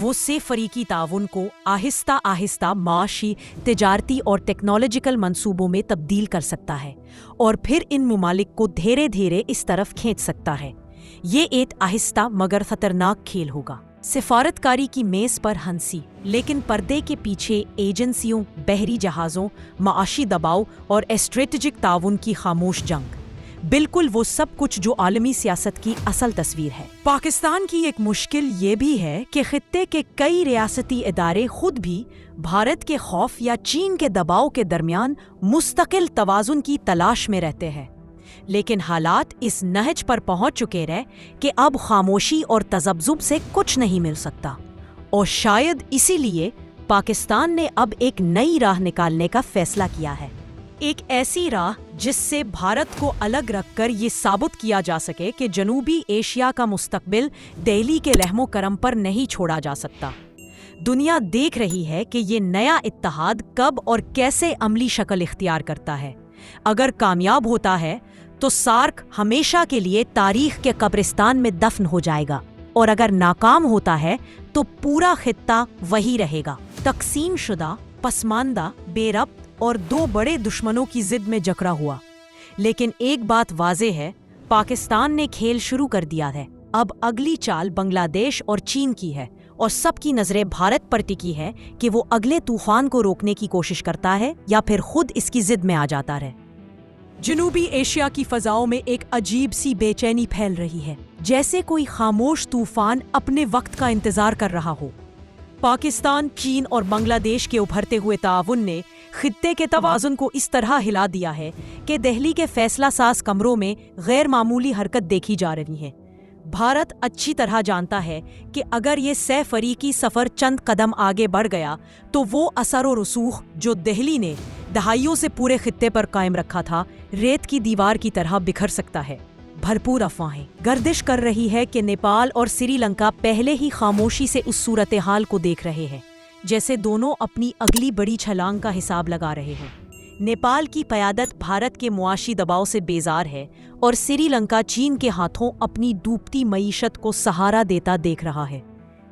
وہ سے فریقی تعاون کو آہستہ آہستہ معاشی، تجارتی اور ٹیکنالوجیکل منصوبوں میں تبدیل کر سکتا ہے اور پھر ان ممالک کو دھیرے دھیرے اس طرف کھینچ سکتا ہے۔ یہ ایک آہستہ مگر خطرناک کھیل ہوگا۔ سفارتکاری کی میز پر ہنسی، لیکن پردے کے پیچھے ایجنسیوں، بحری جہازوں، معاشی دباؤ اور اسٹریٹجک تعاون کی خاموش جنگ، بالکل وہ سب کچھ جو عالمی سیاست کی اصل تصویر ہے۔ پاکستان کی ایک مشکل یہ بھی ہے کہ خطے کے کئی ریاستی ادارے خود بھی بھارت کے خوف یا چین کے دباؤ کے درمیان مستقل توازن کی تلاش میں رہتے ہیں، لیکن حالات اس نہج پر پہنچ چکے رہے کہ اب خاموشی اور تذبذب سے کچھ نہیں مل سکتا، اور شاید اسی لیے پاکستان نے اب ایک نئی راہ نکالنے کا فیصلہ کیا ہے، ایک ایسی راہ جس سے بھارت کو الگ رکھ کر یہ ثابت کیا جا سکے کہ جنوبی ایشیا کا مستقبل دہلی کے رحم و کرم پر نہیں چھوڑا جا سکتا۔ دنیا دیکھ رہی ہے کہ یہ نیا اتحاد کب اور کیسے عملی شکل اختیار کرتا ہے۔ اگر کامیاب ہوتا ہے تو سارک ہمیشہ کے لیے تاریخ کے قبرستان میں دفن ہو جائے گا، اور اگر ناکام ہوتا ہے تو پورا خطہ وہی رہے گا، تقسیم شدہ، پسماندہ، بے ربط اور دو بڑے دشمنوں کی ضد میں جکڑا ہوا۔ لیکن ایک بات واضح ہے، پاکستان نے کھیل شروع کر دیا ہے۔ اب اگلی چال بنگلہ دیش اور چین کی ہے، اور سب کی نظریں بھارت پر ٹکی ہے کہ وہ اگلے طوفان کو روکنے کی کوشش کرتا ہے یا پھر خود اس کی ضد میں آ جاتا رہے۔ جنوبی ایشیا کی فضاؤں میں ایک عجیب سی بے چینی پھیل رہی ہے، جیسے کوئی خاموش طوفان اپنے وقت کا انتظار کر رہا ہو۔ پاکستان، چین اور بنگلہ دیش کے ابھرتے ہوئے تعاون نے خطے کے توازن کو اس طرح ہلا دیا ہے کہ دہلی کے فیصلہ ساز کمروں میں غیر معمولی حرکت دیکھی جا رہی ہے۔ بھارت اچھی طرح جانتا ہے کہ اگر یہ سہ فریقی سفر چند قدم آگے بڑھ گیا تو وہ اثر و رسوخ جو دہلی نے دہائیوں سے پورے خطے پر قائم رکھا تھا، ریت کی دیوار کی طرح بکھر سکتا ہے۔ بھرپور افواہیں گردش کر رہی ہے کہ نیپال اور سری لنکا پہلے ہی خاموشی سے اس صورتحال کو دیکھ رہے ہیں، جیسے دونوں اپنی اگلی بڑی چھلانگ کا حساب لگا رہے ہیں۔ نیپال کی قیادت بھارت کے معاشی دباؤ سے بیزار ہے، اور سری لنکا چین کے ہاتھوں اپنی ڈوبتی معیشت کو سہارا دیتا دیکھ رہا ہے۔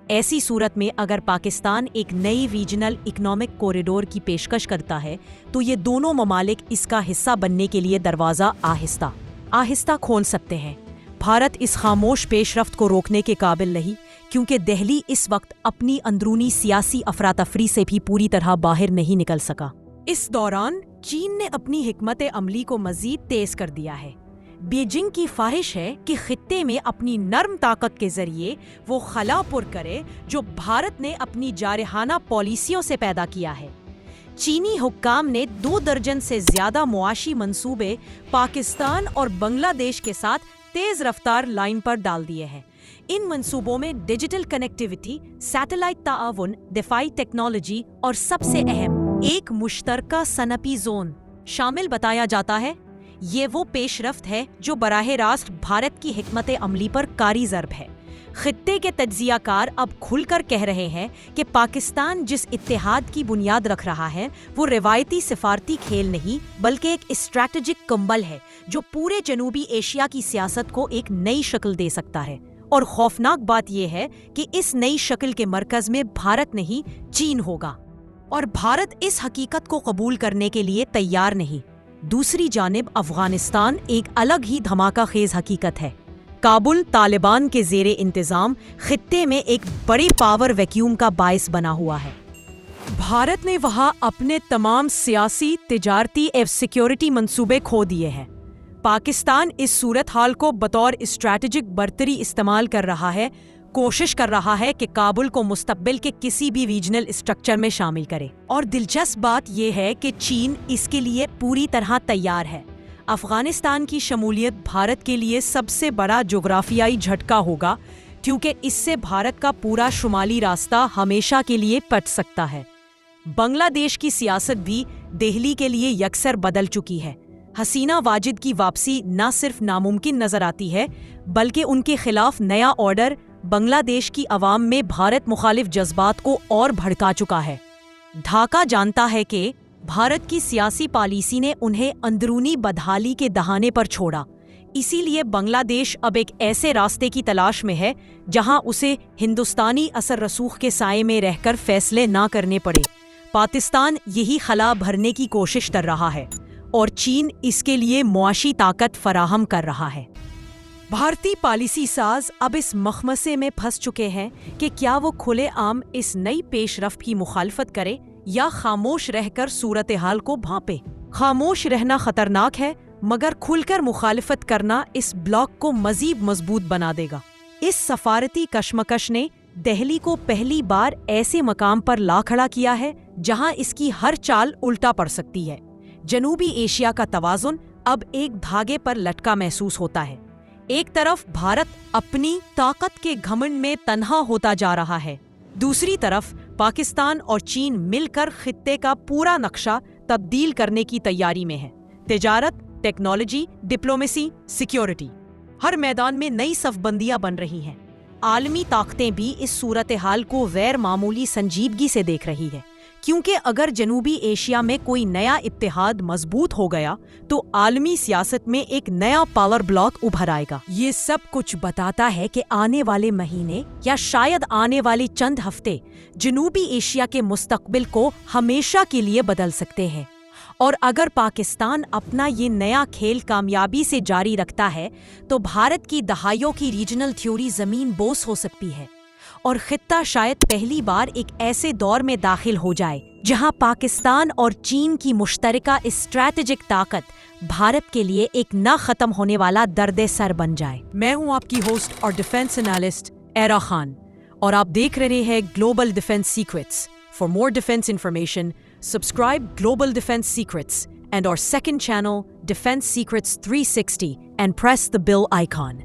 ایسی صورت میں اگر پاکستان ایک نئی ریجنل اکنامک کوریڈور کی پیشکش کرتا ہے تو یہ دونوں ممالک اس کا حصہ بننے کے لیے دروازہ آہستہ آہستہ کھول سکتے ہیں۔ بھارت اس خاموش پیش رفت کو روکنے کے قابل نہیں، کیونکہ دہلی اس وقت اپنی اندرونی سیاسی افراتفری سے بھی پوری طرح باہر نہیں نکل سکا۔ اس دوران چین نے اپنی حکمت عملی کو مزید تیز کر دیا ہے۔ بیجنگ کی خواہش ہے کہ خطے میں اپنی نرم طاقت کے ذریعے وہ خلا پر کرے جو بھارت نے اپنی جارحانہ پالیسیوں سے پیدا کیا ہے۔ چینی حکام نے 2 درجن سے زیادہ معاشی منصوبے پاکستان اور بنگلہ دیش کے ساتھ تیز رفتار لائن پر ڈال دیے ہیں۔ ان منصوبوں میں ڈیجیٹل کنیکٹیویٹی، سیٹلائٹ تعاون، دفاعی ٹیکنالوجی اور سب سے اہم ایک مشترکہ صنعتی زون شامل بتایا جاتا ہے۔ یہ وہ پیش رفت ہے جو براہ راست بھارت کی حکمت عملی پر کاری ضرب ہے۔ خطے کے تجزیہ کار اب کھل کر کہہ رہے ہیں کہ پاکستان جس اتحاد کی بنیاد رکھ رہا ہے وہ روایتی سفارتی کھیل نہیں بلکہ ایک اسٹریٹجک کمبل ہے جو پورے جنوبی ایشیا کی سیاست کو ایک نئی شکل دے سکتا ہے۔ اور خوفناک بات یہ ہے کہ اس نئی شکل کے مرکز میں بھارت نہیں، چین ہوگا، اور بھارت اس حقیقت کو قبول کرنے کے لیے تیار نہیں۔ دوسری جانب افغانستان ایک الگ ہی دھماکہ خیز حقیقت ہے۔ کابل طالبان کے زیر انتظام خطے میں ایک بڑی پاور ویکیوم کا باعث بنا ہوا ہے۔ بھارت نے وہاں اپنے تمام سیاسی، تجارتی اور سیکیورٹی منصوبے کھو دیے ہیں۔ پاکستان اس صورتحال کو بطور اسٹریٹجک برتری استعمال کر رہا ہے، کوشش کر رہا ہے کہ کابل کو مستقبل کے کسی بھی ریجنل اسٹرکچر میں شامل کرے۔ اور دلچسپ بات یہ ہے کہ چین اس کے لیے پوری طرح تیار ہے۔ افغانستان کی شمولیت بھارت کے لیے سب سے بڑا جغرافیائی جھٹکا ہوگا، کیونکہ اس سے بھارت کا پورا شمالی راستہ ہمیشہ کے لیے پٹ سکتا ہے۔ بنگلہ دیش کی سیاست بھی دہلی کے لیے یکسر بدل چکی ہے۔ حسینہ واجد کی واپسی نہ صرف ناممکن نظر آتی ہے بلکہ ان کے خلاف نیا آرڈر بنگلہ دیش کی عوام میں بھارت مخالف جذبات کو اور بھڑکا چکا ہے۔ ڈھاکہ جانتا ہے کہ بھارت کی سیاسی پالیسی نے انہیں اندرونی بدحالی کے دہانے پر چھوڑا، اسی لیے بنگلہ دیش اب ایک ایسے راستے کی تلاش میں ہے جہاں اسے ہندوستانی اثر رسوخ کے سائے میں رہ کر فیصلے نہ کرنے پڑے۔ پاکستان یہی خلا بھرنے کی کوشش کر رہا ہے اور چین اس کے لیے معاشی طاقت فراہم کر رہا ہے۔ بھارتی پالیسی ساز اب اس مخمصے میں پھنس چکے ہیں کہ کیا وہ کھلے عام اس نئی پیش رفت کی مخالفت کرے یا خاموش رہ کر صورتحال کو بھانپے۔ خاموش رہنا خطرناک ہے، مگر کھل کر مخالفت کرنا اس بلاک کو مزید مضبوط بنا دے گا۔ اس سفارتی کشمکش نے دہلی کو پہلی بار ایسے مقام پر لا کھڑا کیا ہے جہاں اس کی ہر چال الٹا پڑ سکتی ہے۔ جنوبی ایشیا کا توازن اب ایک دھاگے پر لٹکا محسوس ہوتا ہے۔ ایک طرف بھارت اپنی طاقت کے گھمنڈ میں تنہا ہوتا جا رہا ہے، دوسری طرف پاکستان اور چین مل کر خطے کا پورا نقشہ تبدیل کرنے کی تیاری میں ہے۔ تجارت، ٹیکنالوجی، ڈپلومیسی، سیکیورٹی، ہر میدان میں نئی صف بندیاں بن رہی ہیں۔ عالمی طاقتیں بھی اس صورتحال کو غیر معمولی سنجیدگی سے دیکھ رہی ہے، کیونکہ اگر جنوبی ایشیا میں کوئی نیا اتحاد مضبوط ہو گیا تو عالمی سیاست میں ایک نیا پاور بلاک ابھر آئے گا۔ یہ سب کچھ بتاتا ہے کہ آنے والے مہینے یا شاید آنے والے چند ہفتے جنوبی ایشیا کے مستقبل کو ہمیشہ کے لیے بدل سکتے ہیں، اور اگر پاکستان اپنا یہ نیا کھیل کامیابی سے جاری رکھتا ہے تو بھارت کی دہائیوں کی ریجنل تھیوری زمین بوس ہو سکتی ہے، اور خطہ شاید پہلی بار ایک ایسے دور میں داخل ہو جائے جہاں پاکستان اور چین کی مشترکہ اسٹریٹجک طاقت بھارت کے لیے ایک نہ ختم ہونے والا درد سر بن جائے۔ میں ہوں آپ کی ہوسٹ اور ڈیفنس انالسٹ ایرا خان، اور آپ دیکھ رہے ہیں global defence secrets. For more defence information subscribe Global Defense Secrets and our second channel, Defense Secrets 360, and press the bell icon.